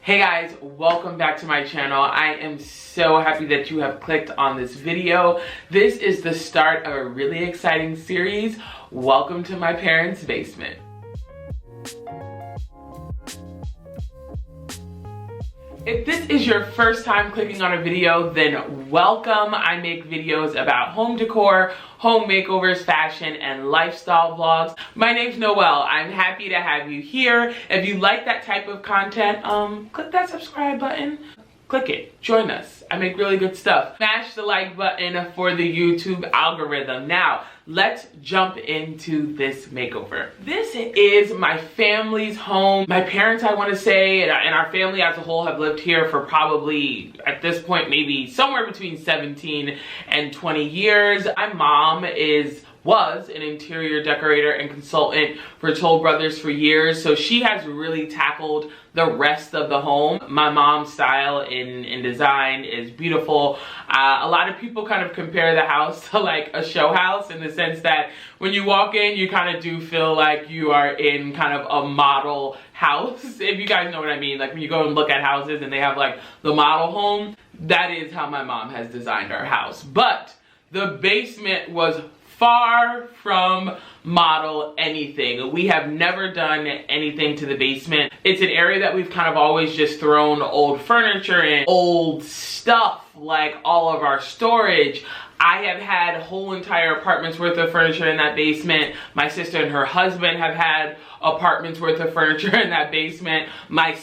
Hey guys, welcome back to my channel. I am so happy that you have clicked on this video. This is the start of a really exciting series. Welcome to my parents' basement. If this is your first time clicking on a video, then welcome. I make videos about home decor, home makeovers, fashion, and lifestyle vlogs. My name's Noelle. I'm happy to have you here. If you like that type of content, click that subscribe button. Click it. Join us. I make really good stuff. Smash the like button for the YouTube algorithm. Now, let's jump into this makeover. This is my family's home. My parents, I want to say, and our family as a whole have lived here for probably, at this point, maybe somewhere between 17 and 20 years. My mom was an interior decorator and consultant for Toll Brothers for years, so she has really tackled the rest of the home. My mom's style in design is beautiful. A lot of people kind of compare the house to like a show house, in the sense that when you walk in, you kind of do feel like you are in kind of a model house, if you guys know what I mean. Like when you go and look at houses and they have like the model home, that is how my mom has designed our house. But the basement was far from model anything. We have never done anything to the basement. It's an area that we've kind of always just thrown old furniture and old stuff, like all of our storage. I have had whole entire apartments worth of furniture in that basement. My sister and her husband have had apartments worth of furniture in that basement. My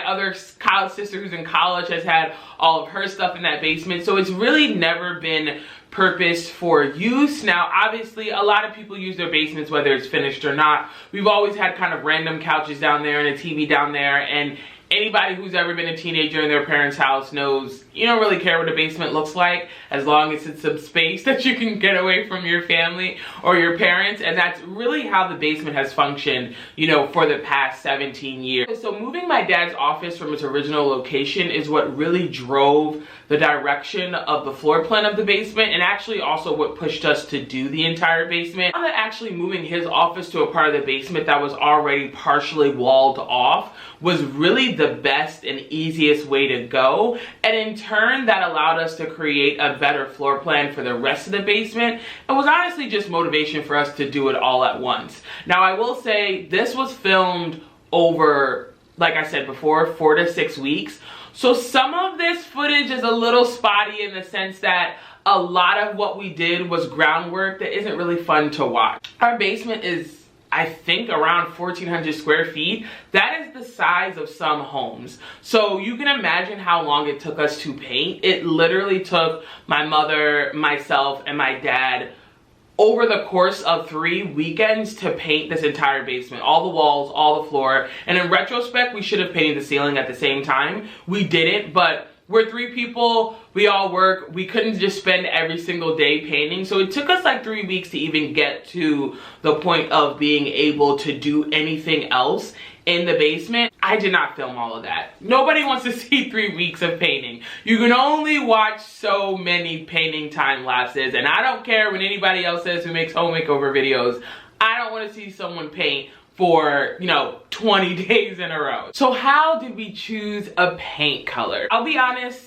other college sister who's in college has had all of her stuff in that basement. So it's really never been purposed for use. Now, obviously, a lot of people use their basements whether it's finished or not. We've always had kind of random couches down there and a TV down there, and anybody who's ever been a teenager in their parents' house knows you don't really care what a basement looks like, as long as it's some space that you can get away from your family or your parents. And that's really how the basement has functioned, you know, for the past 17 years. So moving my dad's office from its original location is what really drove the direction of the floor plan of the basement, and actually also what pushed us to do the entire basement. Actually moving his office to a part of the basement that was already partially walled off was really the best and easiest way to go, and in turn that allowed us to create a better floor plan for the rest of the basement. It was honestly just motivation for us to do it all at once. Now, I will say this was filmed over, like I said before, 4 to 6 weeks. So some of this footage is a little spotty, in the sense that a lot of what we did was groundwork that isn't really fun to watch. Our basement is, I think, around 1,400 square feet. That is the size of some homes. So you can imagine how long it took us to paint. It literally took my mother, myself, and my dad over the course of 3 weekends to paint this entire basement. All the walls, all the floor. And in retrospect, we should have painted the ceiling at the same time. We didn't, but we're 3 people, we all work, we couldn't just spend every single day painting. So it took us like 3 weeks to even get to the point of being able to do anything else in the basement. I did not film all of that. Nobody wants to see 3 weeks of painting. You can only watch so many painting time lapses, and I don't care when anybody else says who makes home makeover videos. I don't want to see someone paint for, 20 days in a row. So how did we choose a paint color? I'll be honest,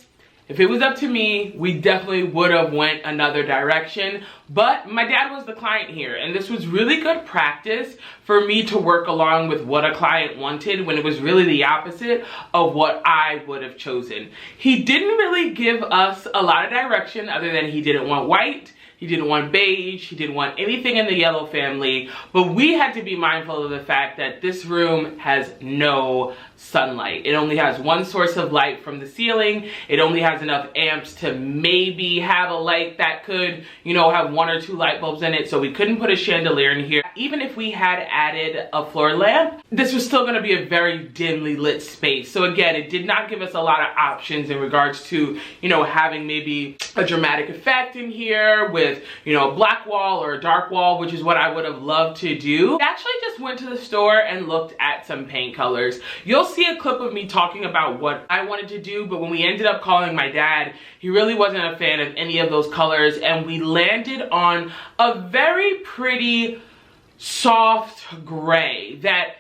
if it was up to me, we definitely would have went another direction, but my dad was the client here, and this was really good practice for me to work along with what a client wanted, when it was really the opposite of what I would have chosen. He didn't really give us a lot of direction, other than he didn't want white, he didn't want beige, he didn't want anything in the yellow family, but we had to be mindful of the fact that this room has no sunlight. It only has one source of light from the ceiling. It only has enough amps to maybe have a light that could, have 1 or 2 light bulbs in it, so we couldn't put a chandelier in here. Even if we had added a floor lamp, this was still going to be a very dimly lit space. So again, it did not give us a lot of options in regards to, having maybe a dramatic effect in here with, a black wall or a dark wall, which is what I would have loved to do. I actually just went to the store and looked at some paint colors. You'll see a clip of me talking about what I wanted to do, but when we ended up calling my dad, he really wasn't a fan of any of those colors, and we landed on a very pretty soft gray that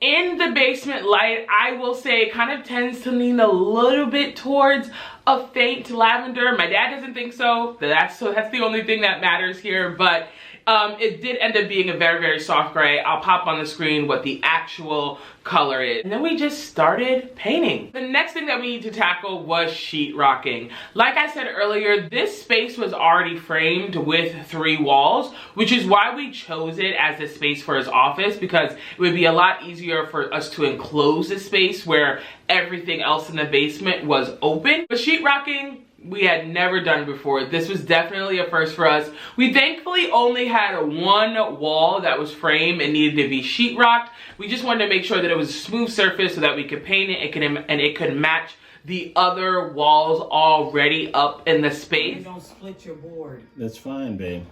In the basement light, I will say it kind of tends to lean a little bit towards a faint lavender. My dad doesn't think so. That's the only thing that matters here, but it did end up being a very, very soft gray. I'll pop on the screen what the actual color is. And then we just started painting. The next thing that we need to tackle was sheetrocking. Like I said earlier, this space was already framed with 3 walls, which is why we chose it as the space for his office, because it would be a lot easier for us to enclose the space where everything else in the basement was open. But sheetrocking, we had never done before. This was definitely a first for us. We thankfully only had 1 wall that was framed and needed to be sheetrocked. We just wanted to make sure that it was a smooth surface so that we could paint it and it could match the other walls already up in the space. Don't split your board. That's fine, babe.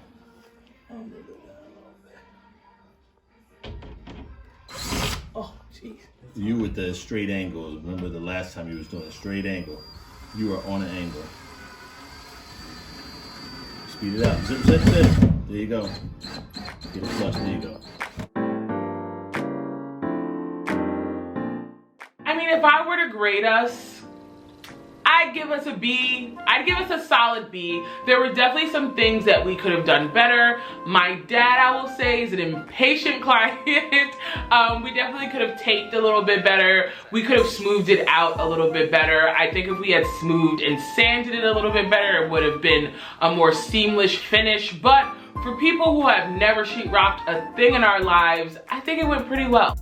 Oh, jeez. You with the straight angle. Remember the last time you was doing a straight angle? You are on an angle. Speed it up. Zip, zip, zip. There you go. Get it flush. There you go. I mean, if I were to grade us, I'd give us a B. I'd give us a solid B. There were definitely some things that we could have done better. My dad, I will say, is an impatient client. We definitely could have taped a little bit better. We could have smoothed it out a little bit better. I think if we had smoothed and sanded it a little bit better, it would have been a more seamless finish. But for people who have never sheetrocked a thing in our lives, I think it went pretty well.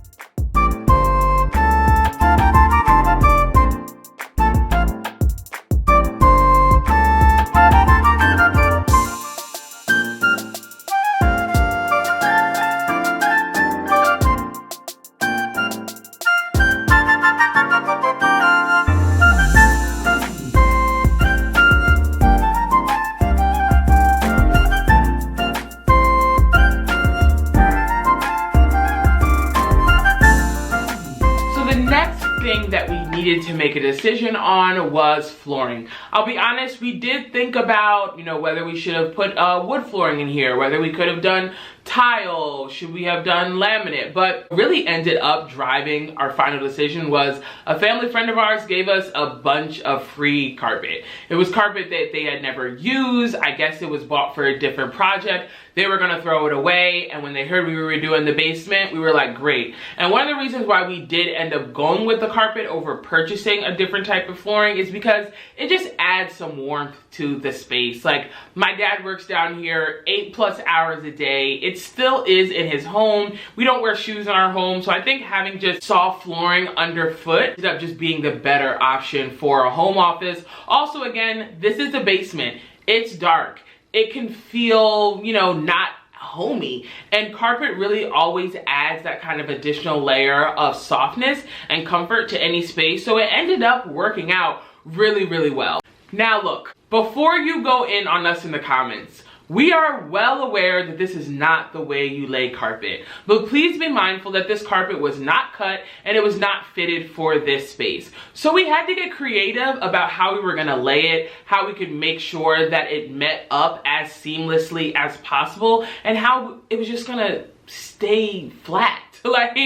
That we needed to make a decision on was flooring. I'll be honest, we did think about, whether we should have put wood flooring in here, whether we could have done tile, should we have done laminate, but really ended up driving our final decision was a family friend of ours gave us a bunch of free carpet. It was carpet that they had never used. I guess it was bought for a different project. They were gonna throw it away, and when they heard we were redoing the basement, we were like, great. And one of the reasons why we did end up going with the carpet over purchasing a different type of flooring is because it just adds some warmth to the space. Like, my dad works down here 8+ hours a day. It still is in his home. We don't wear shoes in our home, so I think having just soft flooring underfoot ended up just being the better option for a home office. Also, again, this is a basement. It's dark. It can feel, not homey, and carpet really always adds that kind of additional layer of softness and comfort to any space, so it ended up working out really, really well. Now look, before you go in on us in the comments, we are well aware that this is not the way you lay carpet, but please be mindful that this carpet was not cut and it was not fitted for this space. So we had to get creative about how we were gonna lay it, how we could make sure that it met up as seamlessly as possible, and how it was just gonna stay flat. Like,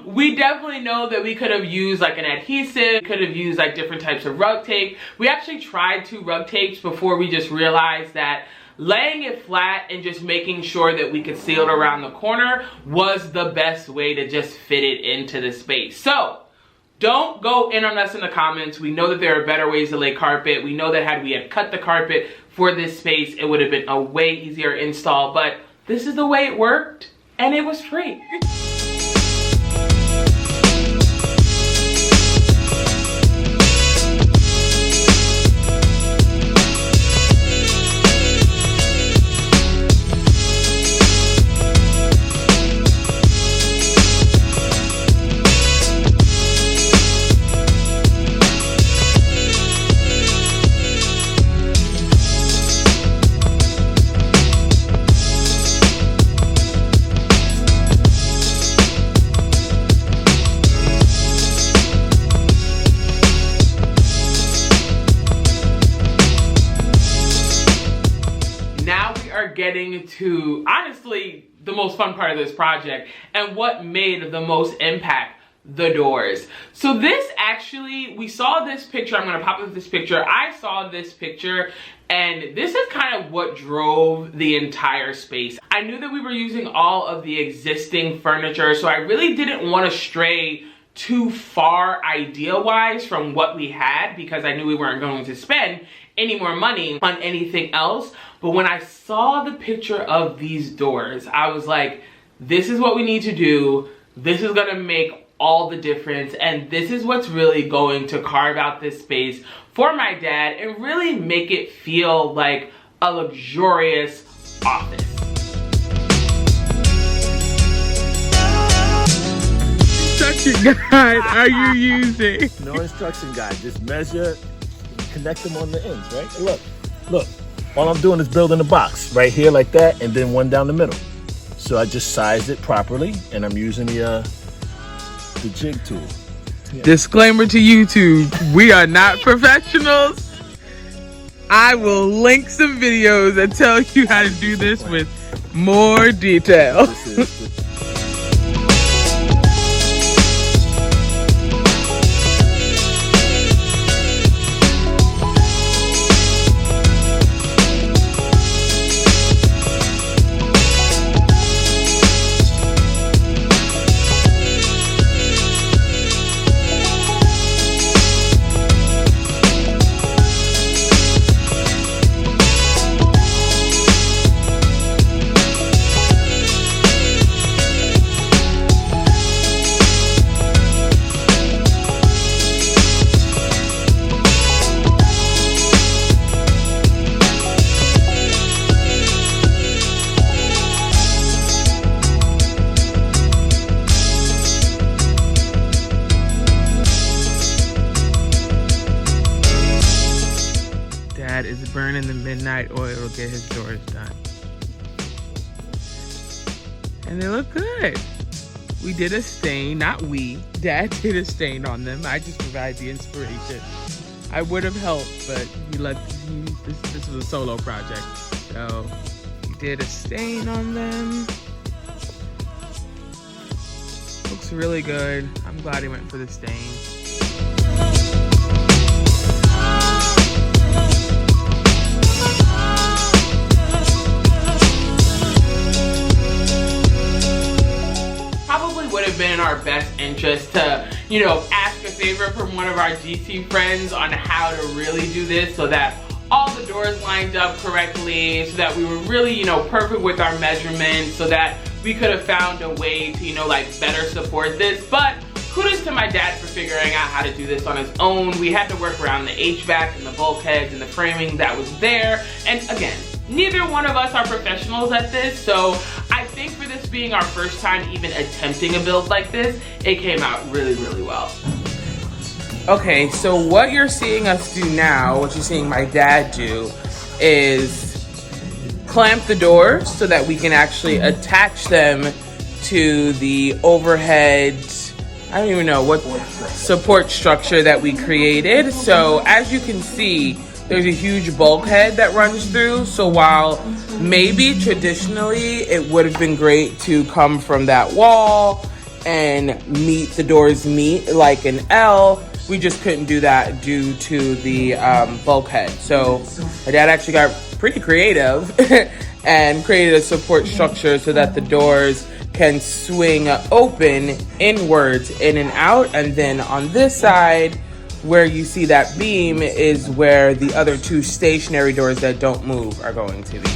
we definitely know that we could have used like an adhesive, could have used like different types of rug tape. We actually tried 2 rug tapes before we just realized that laying it flat and just making sure that we could seal it around the corner was the best way to just fit it into the space. So don't go in on us in the comments. We know that there are better ways to lay carpet. We know that had we had cut the carpet for this space, it would have been a way easier install, but this is the way it worked and it was free. Getting to honestly the most fun part of this project and what made the most impact. the doors. So this actually, we saw this picture. I'm gonna pop up this picture. I saw this picture, and this is kind of what drove the entire space. I knew that we were using all of the existing furniture, so I really didn't want to stray too far idea-wise from what we had, because I knew we weren't going to spend any more money on anything else. But when I saw the picture of these doors, I was like, this is what we need to do. This is gonna make all the difference, and this is what's really going to carve out this space for my dad and really make it feel like a luxurious office. Instruction guide are you using? No instruction guide, just measure, connect them on the ends, right? And look, all I'm doing is building a box right here like that, and then one down the middle. So I just sized it properly, and I'm using the jig tool. Yeah. Disclaimer to YouTube, we are not professionals. I will link some videos that tell you how to do this with more detail. Dad is burning the midnight oil to get his doors done. And they look good. We did a stain, not we. Dad did a stain on them. I just provide the inspiration. I would have helped, but this was a solo project. So he did a stain on them. Looks really good. I'm glad he went for the stain. Would have been in our best interest to, ask a favor from one of our GC friends on how to really do this so that all the doors lined up correctly, so that we were really, perfect with our measurements, so that we could have found a way to, better support this. But kudos to my dad for figuring out how to do this on his own. We had to work around the HVAC and the bulkheads and the framing that was there. And again, neither one of us are professionals at this, so I think for this being our first time even attempting a build like this, it came out really, really well. Okay, so what you're seeing us do now, what you're seeing my dad do, is clamp the doors so that we can actually attach them to the overhead, I don't even know what support structure that we created. So as you can see, there's a huge bulkhead that runs through. So while maybe traditionally it would have been great to come from that wall and the doors meet like an L, we just couldn't do that due to the bulkhead. So my dad actually got pretty creative and created a support structure so that the doors can swing open inwards, in and out. And then on this side, where you see that beam, is where the other two stationary doors that don't move are going to be.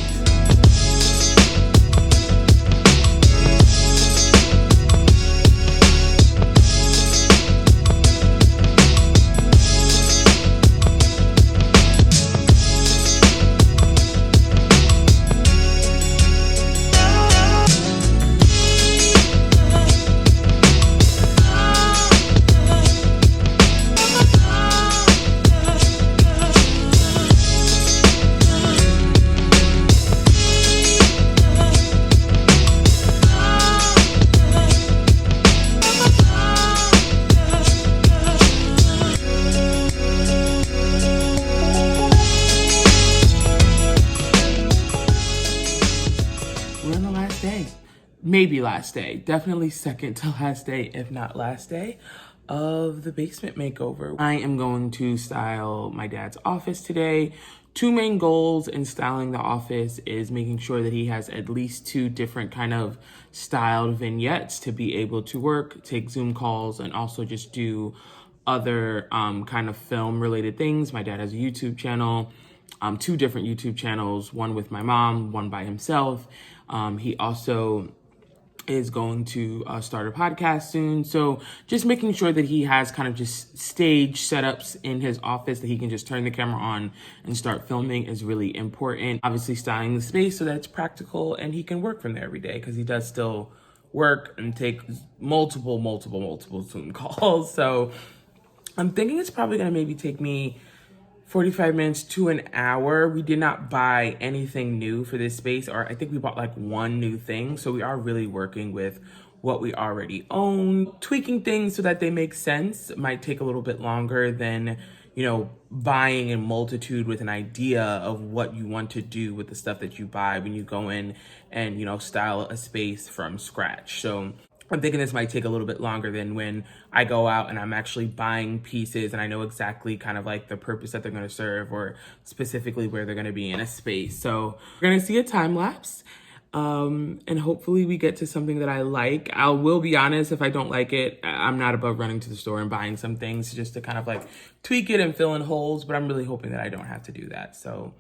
maybe last day, definitely second to last day, if not last day of the basement makeover. I am going to style my dad's office today. Two main goals in styling the office is making sure that he has at least 2 different kind of styled vignettes to be able to work, take Zoom calls, and also just do other kind of film related things. My dad has a YouTube channel, 2 different YouTube channels, one with my mom, one by himself. He also is going to start a podcast soon. So just making sure that he has kind of just stage setups in his office that he can just turn the camera on and start filming is really important. Obviously styling the space so that it's practical and he can work from there every day, because he does still work and take multiple Zoom calls. So I'm thinking it's probably gonna maybe take me 45 minutes to an hour. We did not buy anything new for this space, or I think we bought like 1 new thing. So we are really working with what we already own. Tweaking things so that they make sense might take a little bit longer than, you know, buying a multitude with an idea of what you want to do with the stuff that you buy when you go in and, you know, style a space from scratch. So I'm thinking this might take a little bit longer than when I go out and I'm actually buying pieces and I know exactly kind of like the purpose that they're going to serve, or specifically where they're going to be in a space. So we're going to see a time lapse, and hopefully we get to something that I like. I will be honest, if I don't like it, I'm not above running to the store and buying some things just to kind of like tweak it and fill in holes, but I'm really hoping that I don't have to do that. So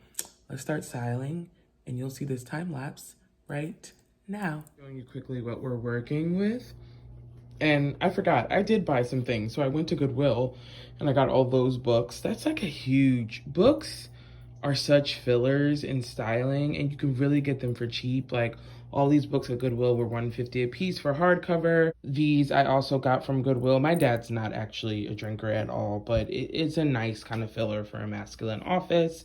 let's start styling and you'll see this time lapse right now. Showing you quickly what we're working with. And I forgot, I did buy some things. So I went to Goodwill and I got all those books. That's like a huge, books are such fillers in styling and you can really get them for cheap. Like all these books at Goodwill were $1.50 a piece for hardcover. These I also got from Goodwill. My dad's not actually a drinker at all, but it's a nice kind of filler for a masculine office.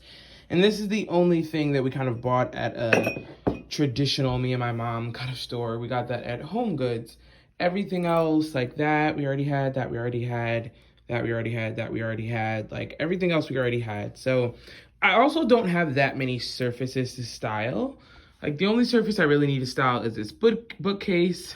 And this is the only thing that we kind of bought at a traditional me and my mom kind of store. We got that at Home Goods. Everything else like that we already had, that we already had, that we already had, that we already had, like everything else we already had. So I also don't have that many surfaces to style. Like the only surface I really need to style is this bookcase.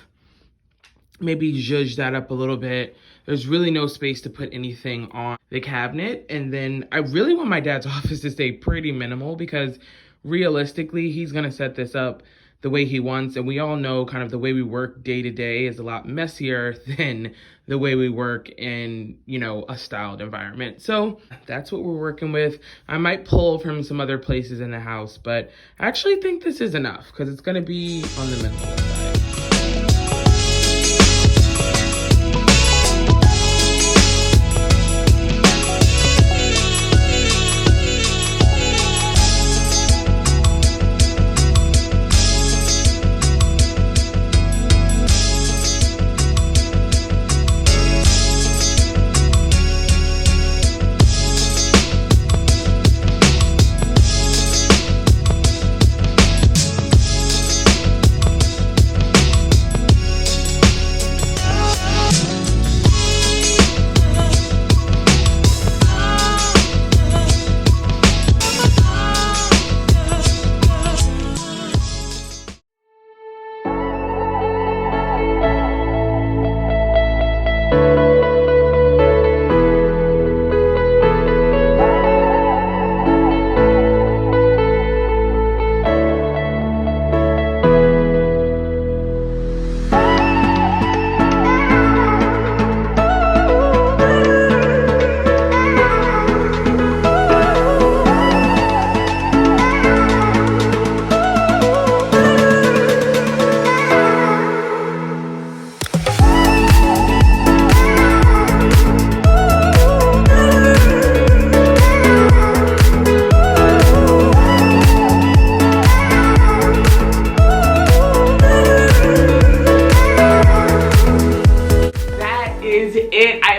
Maybe zhuzh that up a little bit. There's really no space to put anything on the cabinet. And then I really want my dad's office to stay pretty minimal, because realistically, he's gonna set this up the way he wants. And we all know kind of the way we work day to day is a lot messier than the way we work in, you know, a styled environment. So that's what we're working with. I might pull from some other places in the house, but I actually think this is enough because it's gonna be on the minimal side.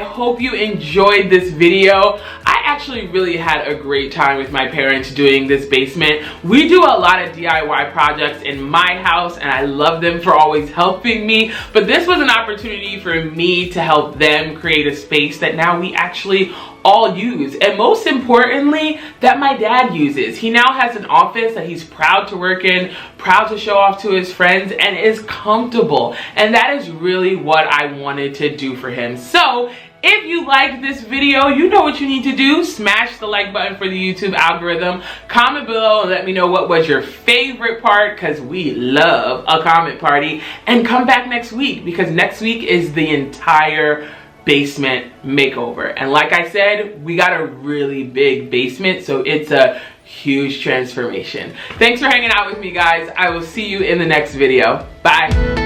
Hope you enjoyed this video. I actually really had a great time with my parents doing this basement. We do a lot of DIY projects in my house and I love them for always helping me, but this was an opportunity for me to help them create a space that now we actually all use, and most importantly, that my dad uses. He now has an office that he's proud to work in, proud to show off to his friends, and is comfortable. And that is really what I wanted to do for him. So if you liked this video, you know what you need to do. Smash the like button for the YouTube algorithm. Comment below and let me know what was your favorite part, because we love a comment party. And come back next week, because next week is the entire basement makeover. And like I said, we got a really big basement, so it's a huge transformation. Thanks for hanging out with me, guys. I will see you in the next video. Bye.